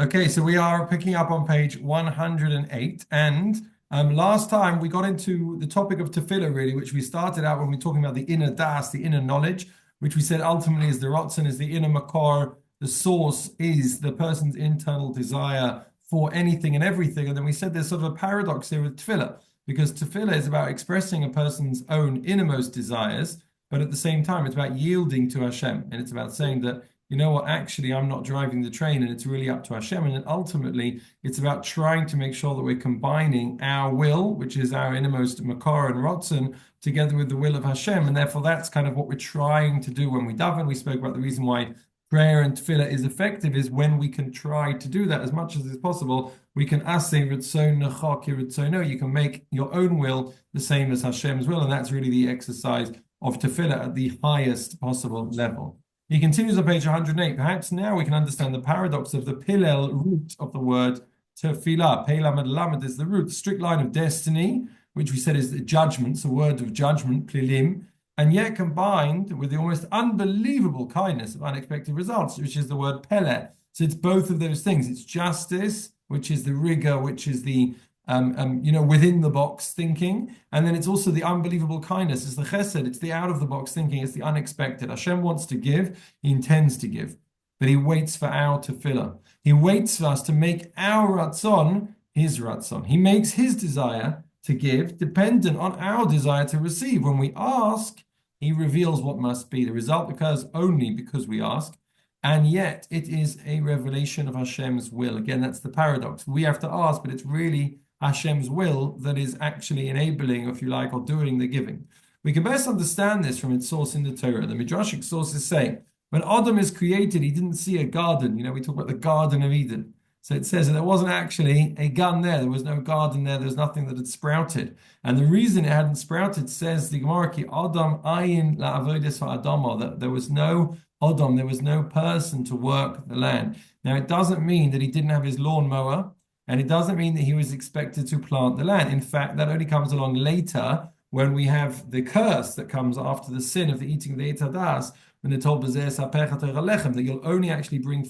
Okay, so we are picking up on page 108. And last time we got into the topic of tefillah, really, which we started out when we were talking about the inner das, the inner knowledge, which we said ultimately is the rotzen, is the inner makor. The source is the person's internal desire for anything and everything. And then we said there's sort of a paradox here with tefillah, because tefillah is about expressing a person's own innermost desires, but at the same time, it's about yielding to Hashem. And it's about saying that, you know what, actually, I'm not driving the train and it's really up to Hashem. And then ultimately, it's about trying to make sure that we're combining our will, which is our innermost Makar and Rotzen, together with the will of Hashem. And therefore, that's kind of what we're trying to do when we daven. We spoke about the reason why prayer and tefillah is effective is when we can try to do that as much as is possible. We can asay ritzon necha ki ritzono. You can make your own will the same as Hashem's will. And that's really the exercise of tefillah at the highest possible level. He continues on page 108. Perhaps now we can understand the paradox of the pilel root of the word tefillah. Pei lamed lamed is the root, the strict line of destiny, which we said is the judgments, a word of judgment, plilim, and yet combined with the almost unbelievable kindness of unexpected results, which is the word pele. So it's both of those things. It's justice, which is the rigor, which is the within the box thinking. And then it's also the unbelievable kindness. It's the chesed, it's the out of the box thinking, it's the unexpected. Hashem wants to give, he intends to give, but he waits for our tefillah. He waits for us to make our ratzon his ratzon. He makes his desire to give dependent on our desire to receive. When we ask, he reveals what must be. The result occurs only because we ask. And yet it is a revelation of Hashem's will. Again, that's the paradox. We have to ask, but it's really Hashem's will that is actually enabling, if you like, or doing the giving. We can best understand this from its source in the Torah. The Midrashic sources say, when Adam is created, he didn't see a garden. We talk about the Garden of Eden. So it says that there wasn't actually a gun there. There was no garden there. There was nothing that had sprouted. And the reason it hadn't sprouted, says the Gemara, Ki Adam ayin la'avodes ha'adama, that there was no Adam, there was no person to work the land. Now, it doesn't mean that he didn't have his lawnmower, and it doesn't mean that he was expected to plant the land. In fact, that only comes along later when we have the curse that comes after the sin of the eating of the Eitz Hadas, when they're told that you'll only actually bring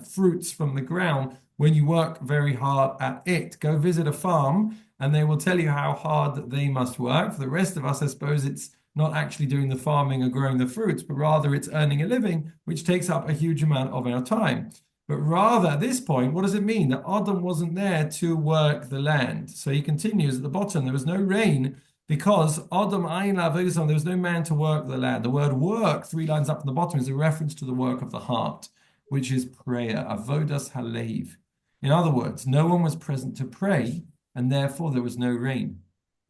fruits from the ground when you work very hard at it. Go visit a farm, and they will tell you how hard they must work. For the rest of us, I suppose it's not actually doing the farming or growing the fruits, but rather it's earning a living, which takes up a huge amount of our time. But rather, at this point, what does it mean? That Adam wasn't there to work the land. So he continues at the bottom, there was no rain because Adam ayin la'avodas, there was no man to work the land. The word work, 3 lines up at the bottom, is a reference to the work of the heart, which is prayer, avodas halev. In other words, no one was present to pray, and therefore there was no rain.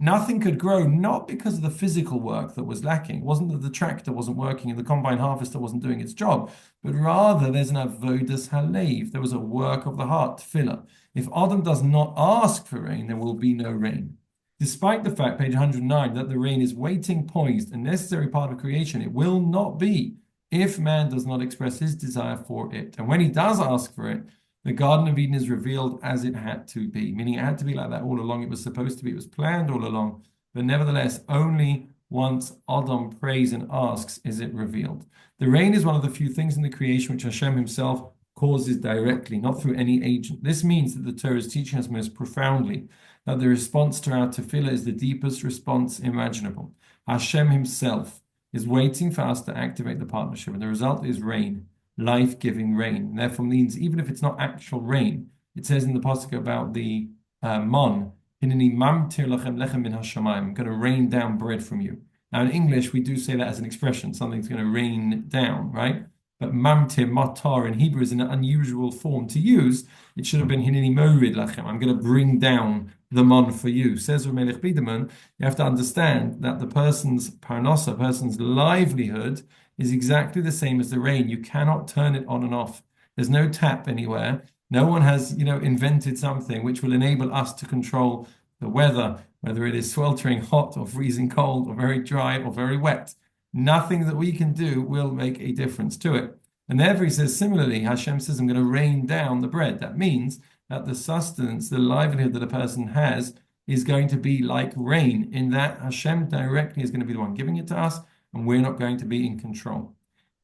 Nothing could grow, not because of the physical work that was lacking. It wasn't that the tractor wasn't working and the combine harvester wasn't doing its job, but rather there's an avodas halev. There was a work of the heart, tefillah. If Adam does not ask for rain, there will be no rain. Despite the fact, page 109, that the rain is waiting, poised, a necessary part of creation, it will not be if man does not express his desire for it. And when he does ask for it, the Garden of Eden is revealed as it had to be, meaning it had to be like that all along. It was supposed to be, it was planned all along. But nevertheless, only once Adam prays and asks is it revealed. The rain is one of the few things in the creation which Hashem himself causes directly, not through any agent. This means that the Torah is teaching us most profoundly that the response to our tefillah is the deepest response imaginable. Hashem himself is waiting for us to activate the partnership, and the result is rain. Life-giving rain. And therefore means even if it's not actual rain, it says in the pasuk about the mon, "Hineni mamtir lachem lechem min hashamayim." I'm going to rain down bread from you. Now in English we do say that as an expression, something's going to rain down, right? But mamtir, matar in Hebrew is an unusual form to use. It should have been hineni morid lachem. I'm going to bring down the mon for you. Says Melech Biderman, you have to understand that the person's parnasa, person's livelihood, is exactly the same as the rain. You cannot turn it on and off. There's no tap anywhere. No one has, invented something which will enable us to control the weather, whether it is sweltering hot or freezing cold or very dry or very wet. Nothing that we can do will make a difference to it. And therefore he says, similarly, Hashem says, I'm going to rain down the bread. That means that the sustenance, the livelihood that a person has is going to be like rain, in that Hashem directly is going to be the one giving it to us, and we're not going to be in control.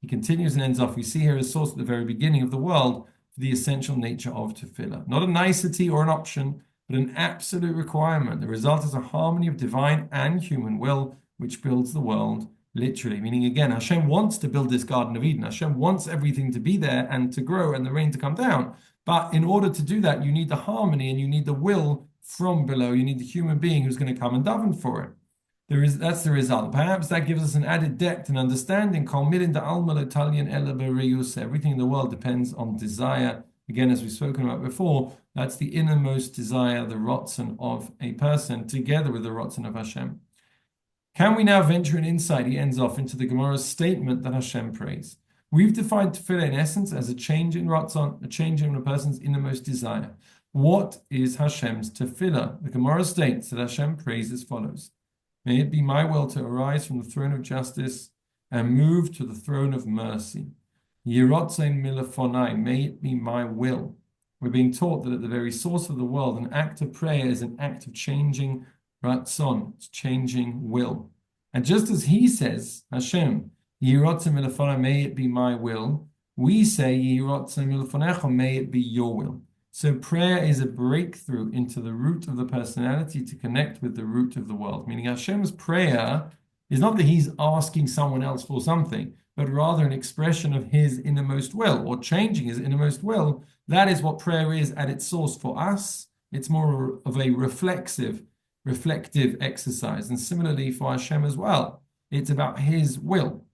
He continues and ends off. We see here a source at the very beginning of the world for the essential nature of tefillah. Not a nicety or an option, but an absolute requirement. The result is a harmony of divine and human will, which builds the world literally. Meaning, again, Hashem wants to build this Garden of Eden. Hashem wants everything to be there and to grow and the rain to come down. But in order to do that, you need the harmony and you need the will from below. You need the human being who's going to come and daven for it. That's the result. Perhaps that gives us an added depth and understanding. Everything in the world depends on desire. Again, as we've spoken about before, that's the innermost desire, the rotzen of a person, together with the rotzen of Hashem. Can we now venture an insight? He ends off into the Gemara's statement that Hashem prays. We've defined tefillah in essence as a change in rotzen, a change in a person's innermost desire. What is Hashem's tefillah? The Gemara states that Hashem prays as follows. May it be my will to arise from the throne of justice and move to the throne of mercy. Yirotzein milafonai, may it be my will. We're being taught that at the very source of the world, an act of prayer is an act of changing ratzon, it's changing will. And just as he says, Hashem, Yirotzein milafonai, may it be my will, we say, Yirotzein milafonecha, may it be your will. So prayer is a breakthrough into the root of the personality to connect with the root of the world. Meaning Hashem's prayer is not that he's asking someone else for something, but rather an expression of his innermost will or changing his innermost will. That is what prayer is at its source for us. It's more of a reflective exercise. And similarly for Hashem as well. It's about his will.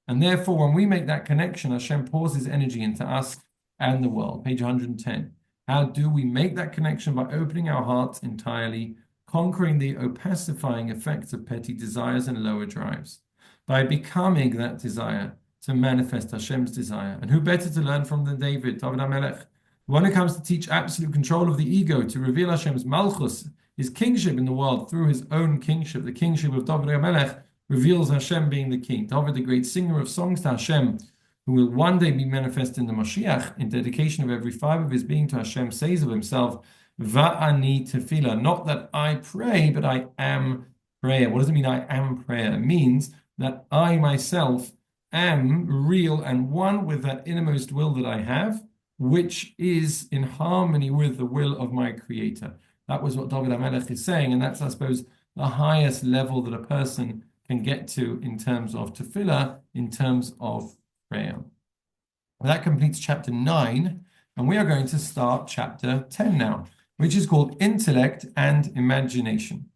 And therefore, when we make that connection, Hashem pours his energy into us and the world. Page 110. How do we make that connection? By opening our hearts entirely, conquering the opacifying effects of petty desires and lower drives, by becoming that desire to manifest Hashem's desire. And who better to learn from than David HaMelech, the one who comes to teach absolute control of the ego, to reveal Hashem's malchus, his kingship in the world through his own kingship. The kingship of David HaMelech reveals Hashem being the king. David, the great singer of songs to Hashem, who will one day be manifest in the Mashiach, in dedication of every fiber of his being to Hashem, says of himself, Va'ani tefillah, not that I pray, but I am prayer. What does it mean, I am prayer? It means that I myself am real and one with that innermost will that I have, which is in harmony with the will of my Creator. That was what David HaMelech is saying, and that's, I suppose, the highest level that a person can get to in terms of tefillah, in terms of prayer. Well, that completes chapter 9, and we are going to start chapter 10 now, which is called Intellect and Imagination.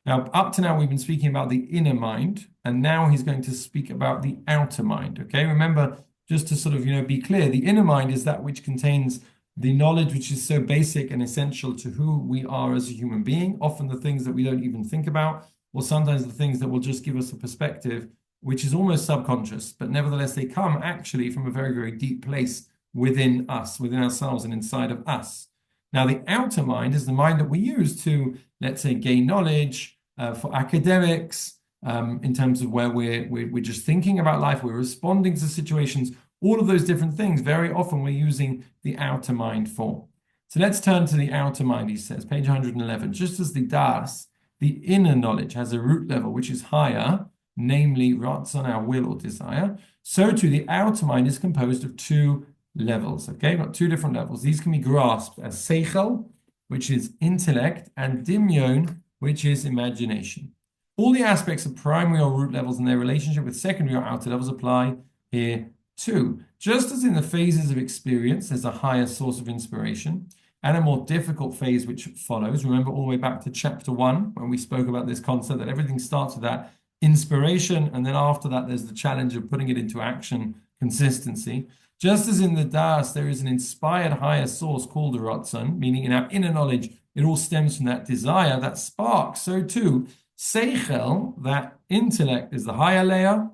Now, up to now, we've been speaking about the inner mind, and now he's going to speak about the outer mind, okay? Remember, just to sort of, be clear, the inner mind is that which contains the knowledge which is so basic and essential to who we are as a human being, often the things that we don't even think about, or sometimes the things that will just give us a perspective which is almost subconscious, but nevertheless they come actually from a very, very deep place within us, within ourselves and inside of us. Now, the outer mind is the mind that we use to, let's say, gain knowledge, for academics, in terms of where we're just thinking about life, we're responding to situations, all of those different things. Very often we're using the outer mind for. So let's turn to the outer mind, he says, page 111. Just as the das, the inner knowledge, has a root level which is higher, namely ratzon, our will or desire, so too the outer mind is composed of two levels, okay? We've got two different levels. These can be grasped as seichel, which is intellect, and dimyon, which is imagination. All the aspects of primary or root levels and their relationship with secondary or outer levels apply here too. Just as in the phases of experience, there's a higher source of inspiration and a more difficult phase which follows. Remember all the way back to chapter 1 when we spoke about this concept that everything starts with that inspiration, and then after that there's the challenge of putting it into action, consistency. Just as in the das there is an inspired higher source called the ratzon, meaning in our inner knowledge it all stems from that desire, that spark, so too seichel, that intellect, is the higher layer.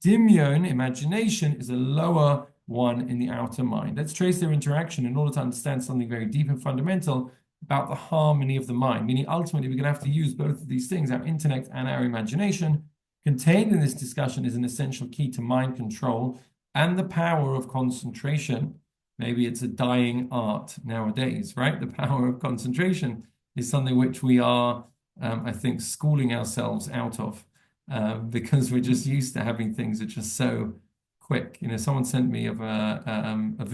Dimyon, imagination, is a lower one in the outer mind. Let's trace their interaction in order to understand something very deep and fundamental about the harmony of the mind, meaning ultimately we're going to have to use both of these things, our intellect and our imagination. Contained in this discussion is an essential key to mind control and the power of concentration. Maybe it's a dying art nowadays, right? The power of concentration is something which we are, I think, schooling ourselves out of, because we're just used to having things which are so quick. Someone sent me of a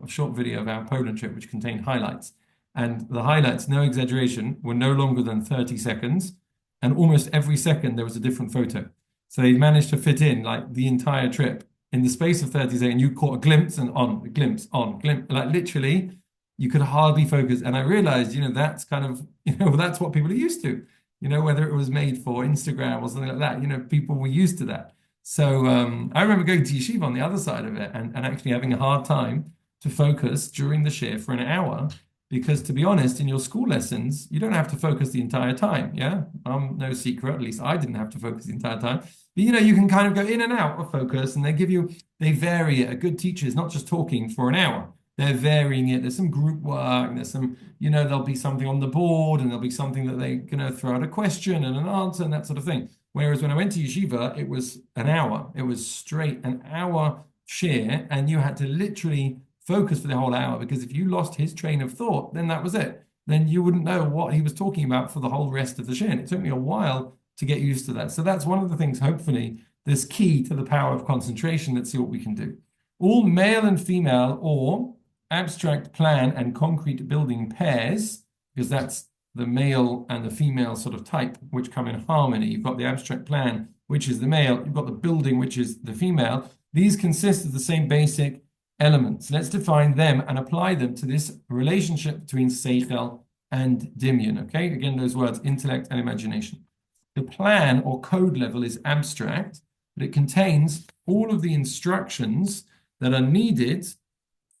short video of our Poland trip, which contained highlights. And the highlights, no exaggeration, were no longer than 30 seconds. And almost every second there was a different photo. So they managed to fit in like the entire trip in the space of 30 seconds. You caught a glimpse and on, a glimpse, on, glimpse, like literally you could hardly focus. And I realized, that's kind of, that's what people are used to, whether it was made for Instagram or something like that, people were used to that. So I remember going to yeshiva on the other side of it and actually having a hard time to focus during the shir for an hour. Because to be honest, in your school lessons, you don't have to focus the entire time. Yeah, no secret. At least I didn't have to focus the entire time. But you can kind of go in and out of focus, and they vary it. A good teacher is not just talking for an hour. They're varying it. There's some group work. And there's some, there'll be something on the board, and there'll be something that they're going to throw out a question and an answer and that sort of thing. Whereas when I went to yeshiva, it was an hour. It was straight an hour shir, and you had to literally focus for the whole hour, because if you lost his train of thought, then that was it. Then you wouldn't know what he was talking about for the whole rest of the shir. And it took me a while to get used to that. So that's one of the things, hopefully, that's key to the power of concentration. Let's see what we can do. All male and female or abstract plan and concrete building pairs, because that's the male and the female sort of type, which come in harmony. You've got the abstract plan, which is the male. You've got the building, which is the female. These consist of the same basic elements. Let's define them and apply them to this relationship between seichel and dimyon. Okay, again, those words, intellect and imagination. The plan or code level is abstract, but it contains all of the instructions that are needed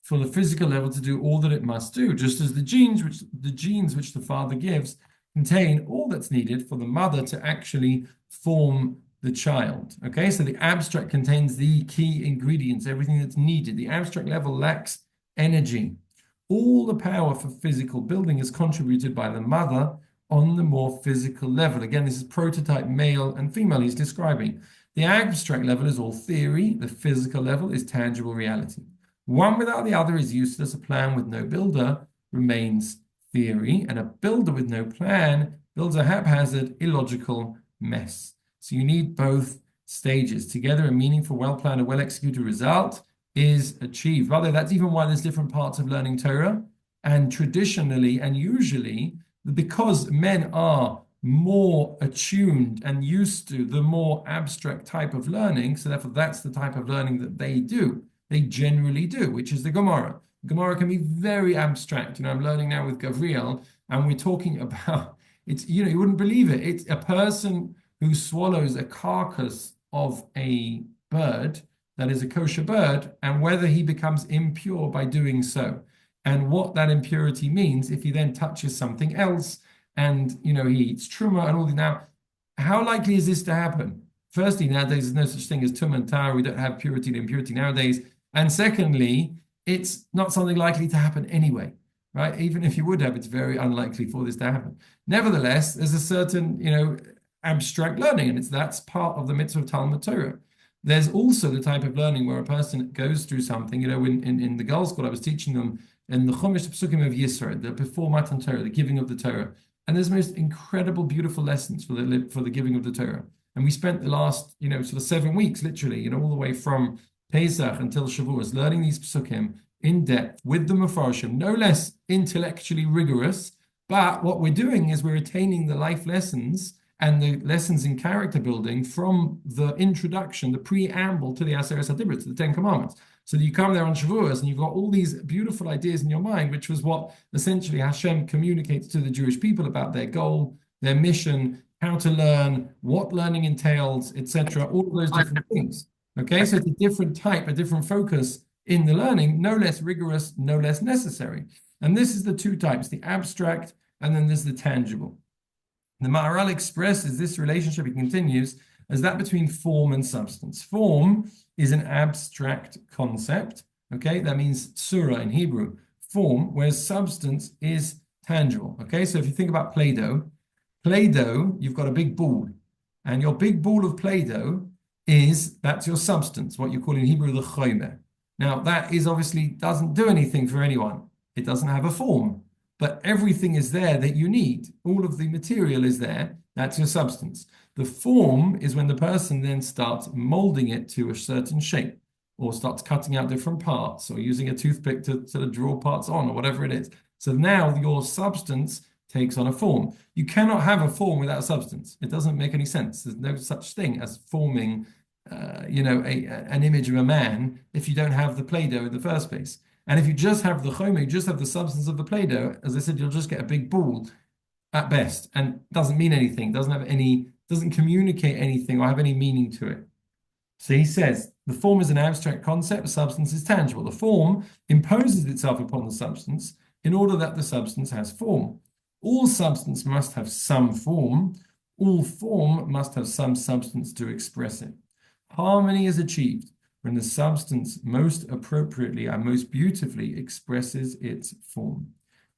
for the physical level to do all that it must do, just as the genes which the father gives contain all that's needed for the mother to actually form the child. Okay, so the abstract contains the key ingredients, everything that's needed. The abstract level lacks energy. All the power for physical building is contributed by the mother on the more physical level. Again, this is prototype male and female he's describing. The abstract level is all theory. The physical level is tangible reality. One without the other is useless. A plan with no builder remains theory, and a builder with no plan builds a haphazard, illogical mess. So you need both stages. Together, a meaningful, well-planned, and well-executed result is achieved. By the way, that's even why there's different parts of learning Torah. And traditionally and usually, because men are more attuned and used to the more abstract type of learning, so therefore that's the type of learning that they do. They generally do, which is the Gemara. Gemara can be very abstract. I'm learning now with Gavriel, and we're talking about, it's, you wouldn't believe it. It's a person who swallows a carcass of a bird that is a kosher bird, and whether he becomes impure by doing so, and what that impurity means if he then touches something else, and he eats truma and all that. Now, how likely is this to happen? Firstly, nowadays there's no such thing as tum and tar. We don't have purity and impurity nowadays. And secondly, it's not something likely to happen anyway, right? Even if you would have, it's very unlikely for this to happen. Nevertheless, there's a certain, abstract learning, and that's part of the mitzvah of Talmud Torah. There's also the type of learning where a person goes through something. In the girls' school, I was teaching them in the Chumash Psukim of Yisro, the before Matan Torah, the giving of the Torah, and there's most incredible, beautiful lessons for the giving of the Torah. And we spent the last, sort of 7 weeks, literally, all the way from Pesach until Shavuos, learning these Psukim in depth with the Mefarshim, no less intellectually rigorous. But what we're doing is we're attaining the life lessons and the lessons in character building from the introduction, the preamble to the Aseret HaDibros, to the Ten Commandments. So that you come there on Shavuos and you've got all these beautiful ideas in your mind, which was what essentially Hashem communicates to the Jewish people about their goal, their mission, how to learn, what learning entails, etc. All of those different things. Okay, so it's a different type, a different focus in the learning, no less rigorous, no less necessary. And this is the two types, the abstract, and then there's the tangible. The Maharal expresses this relationship, he continues, as that between form and substance. Form is an abstract concept, okay? That means surah in Hebrew, form, whereas substance is tangible, okay? So if you think about Play-Doh, you've got a big ball, and your big ball of Play-Doh that's your substance, what you call in Hebrew the chomer. Now, that is obviously doesn't do anything for anyone. It doesn't have a form, but everything is there that you need. All of the material is there. That's your substance. The form is when the person then starts molding it to a certain shape. or starts cutting out different parts, or using a toothpick to sort of draw parts on, or whatever it is. So now your substance takes on a form. You cannot have a form without a substance. It doesn't make any sense. There's no such thing as forming, an image of a man if you don't have the Play-Doh in the first place. And if you just have the chomer, you just have the substance of the Play-Doh, as I said, you'll just get a big ball at best, and doesn't mean anything, doesn't communicate anything or have any meaning to it. So he says the form is an abstract concept, substance is tangible. The form imposes itself upon the substance in order that the substance has form. All substance must have some form. All form must have some substance to express it. Harmony is achieved when the substance most appropriately and most beautifully expresses its form.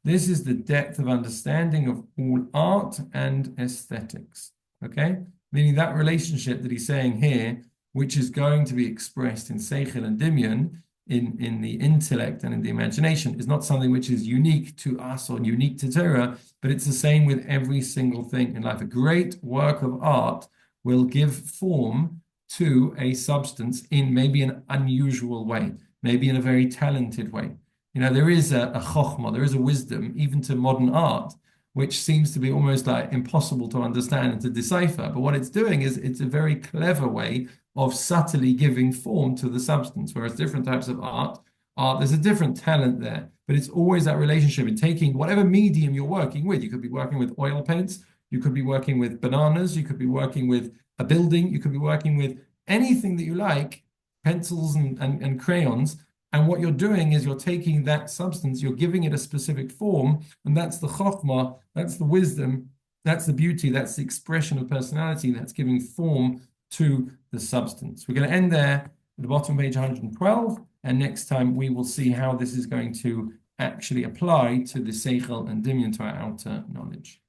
This is the depth of understanding of all art and aesthetics. Okay? Meaning that relationship that he's saying here, which is going to be expressed in Seichel and Dimyon, in the intellect and in the imagination, is not something which is unique to us or unique to Torah, but it's the same with every single thing in life. A great work of art will give form to a substance in maybe an unusual way, maybe in a very talented way. There is a chokhmah, there is a wisdom, even to modern art, which seems to be almost like impossible to understand and to decipher. But what it's doing is it's a very clever way of subtly giving form to the substance, whereas different types of art, there's a different talent there, but it's always that relationship in taking whatever medium you're working with. You could be working with oil paints, you could be working with bananas, you could be working with a building, you could be working with anything that you like, pencils and crayons. And what you're doing is you're taking that substance, you're giving it a specific form, and that's the chokhmah, that's the wisdom, that's the beauty, that's the expression of personality, that's giving form to the substance. We're going to end there at the bottom of page 112, and next time we will see how this is going to actually apply to the Seichel and Dimyon, to our outer knowledge.